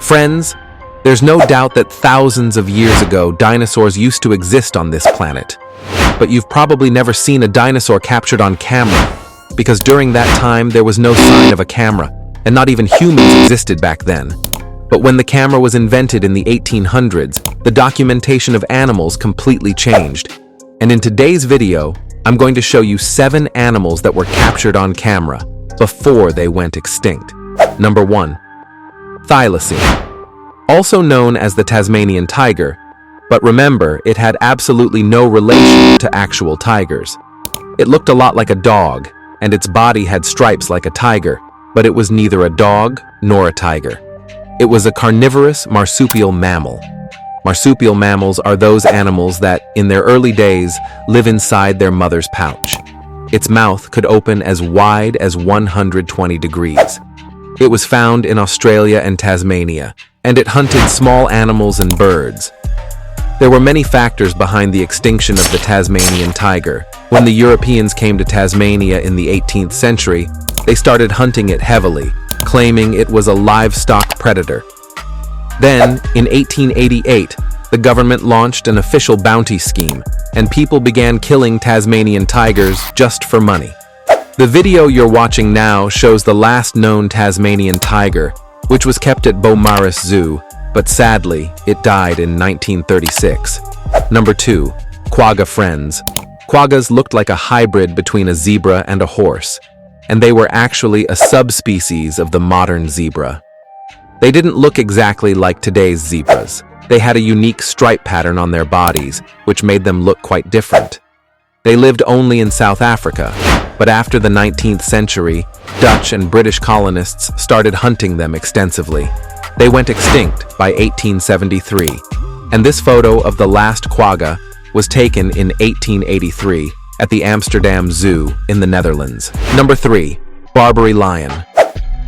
Friends, there's no doubt that thousands of years ago, dinosaurs used to exist on this planet. But you've probably never seen a dinosaur captured on camera, because during that time there was no sign of a camera, and not even humans existed back then. But when the camera was invented in the 1800s, the documentation of animals completely changed. And in today's video, I'm going to show you 7 animals that were captured on camera before they went extinct. Number 1. Thylacine. Also known as the Tasmanian tiger, but remember, it had absolutely no relation to actual tigers. It looked a lot like a dog, and its body had stripes like a tiger, but it was neither a dog nor a tiger. It was a carnivorous marsupial mammal. Marsupial mammals are those animals that, in their early days, live inside their mother's pouch. Its mouth could open as wide as 120 degrees. It was found in Australia and Tasmania, and it hunted small animals and birds. There were many factors behind the extinction of the Tasmanian tiger. When the Europeans came to Tasmania in the 18th century, they started hunting it heavily, claiming it was a livestock predator. Then, in 1888, the government launched an official bounty scheme, and people began killing Tasmanian tigers just for money. The video you're watching now shows the last known Tasmanian tiger, which was kept at Beaumaris Zoo, but sadly, it died in 1936. Number 2. Quagga friends. Quaggas looked like a hybrid between a zebra and a horse, and they were actually a subspecies of the modern zebra. They didn't look exactly like today's zebras. They had a unique stripe pattern on their bodies, which made them look quite different. They lived only in South Africa, but after the 19th century, Dutch and British colonists started hunting them extensively. They went extinct by 1873, and this photo of the last quagga was taken in 1883 at the Amsterdam Zoo in the Netherlands. Number 3. Barbary lion.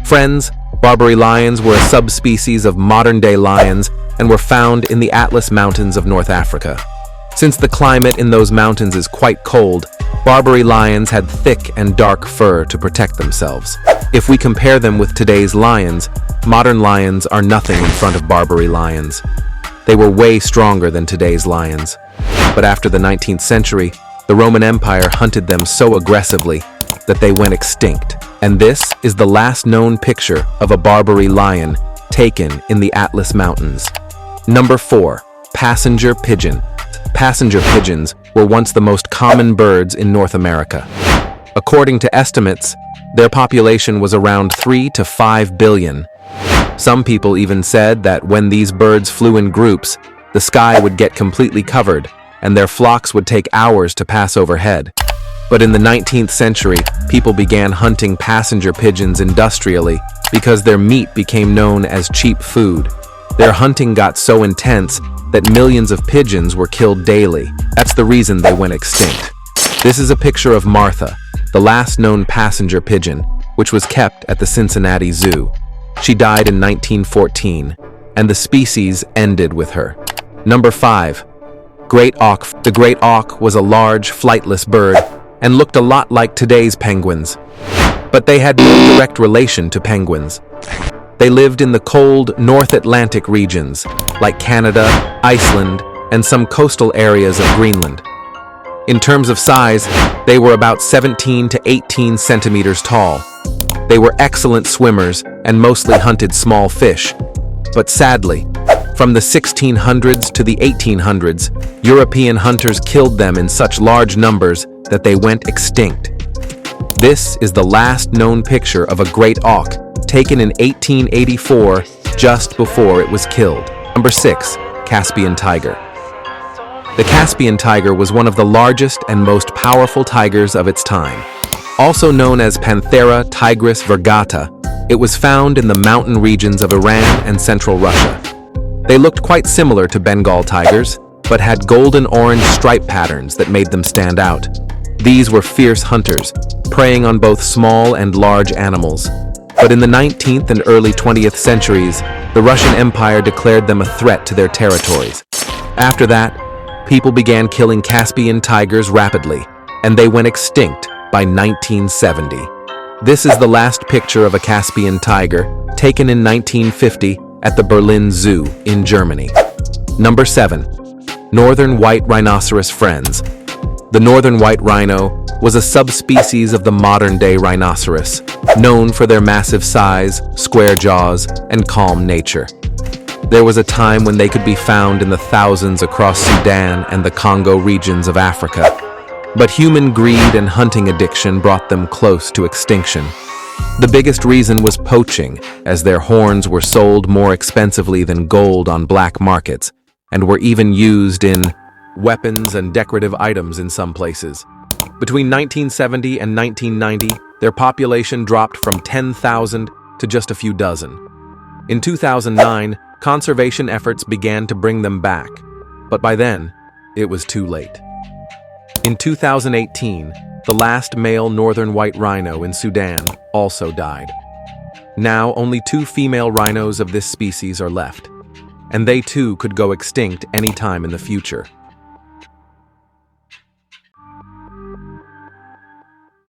Friends, Barbary lions were a subspecies of modern-day lions and were found in the Atlas Mountains of North Africa. Since the climate in those mountains is quite cold, Barbary lions had thick and dark fur to protect themselves. If we compare them with today's lions, modern lions are nothing in front of Barbary lions. They were way stronger than today's lions. But after the 19th century, the Roman Empire hunted them so aggressively that they went extinct. And this is the last known picture of a Barbary lion taken in the Atlas Mountains. Number 4. Passenger pigeon. Passenger pigeons were once the most common birds in North America. According to estimates, their population was around 3 to 5 billion. Some people even said that when these birds flew in groups, the sky would get completely covered, and their flocks would take hours to pass overhead. But in the 19th century, people began hunting passenger pigeons industrially because their meat became known as cheap food. Their hunting got so intense that millions of pigeons were killed daily. That's the reason they went extinct. This is a picture of Martha, the last known passenger pigeon, which was kept at the Cincinnati Zoo. She died in 1914, and the species ended with her. Number 5. Great auk. The great auk was a large, flightless bird and looked a lot like today's penguins. But they had no direct relation to penguins. They lived in the cold North Atlantic regions, like Canada, Iceland, and some coastal areas of Greenland. In terms of size, they were about 17 to 18 centimeters tall. They were excellent swimmers and mostly hunted small fish. But sadly, from the 1600s to the 1800s, European hunters killed them in such large numbers that they went extinct. This is the last known picture of a great auk, taken in 1884, just before it was killed. Number 6. Caspian tiger. The Caspian tiger was one of the largest and most powerful tigers of its time. Also known as Panthera tigris virgata, it was found in the mountain regions of Iran and central Russia. They looked quite similar to Bengal tigers, but had golden-orange stripe patterns that made them stand out. These were fierce hunters, preying on both small and large animals. But in the 19th and early 20th centuries, the Russian Empire declared them a threat to their territories. After that, people began killing Caspian tigers rapidly, and they went extinct by 1970. This is the last picture of a Caspian tiger, taken in 1950 at the Berlin Zoo in Germany. Number 7. Northern white rhinoceros friends. The northern white rhino was a subspecies of the modern-day rhinoceros, known for their massive size, square jaws, and calm nature. There was a time when they could be found in the thousands across Sudan and the Congo regions of Africa. But human greed and hunting addiction brought them close to extinction. The biggest reason was poaching, as their horns were sold more expensively than gold on black markets, and were even used in weapons and decorative items in some places. Between 1970 and 1990, their population dropped from 10,000 to just a few dozen. In 2009, conservation efforts began to bring them back, but by then, it was too late. In 2018, the last male northern white rhino in Sudan also died. Now, only 2 female rhinos of this species are left, and they too could go extinct any time in the future.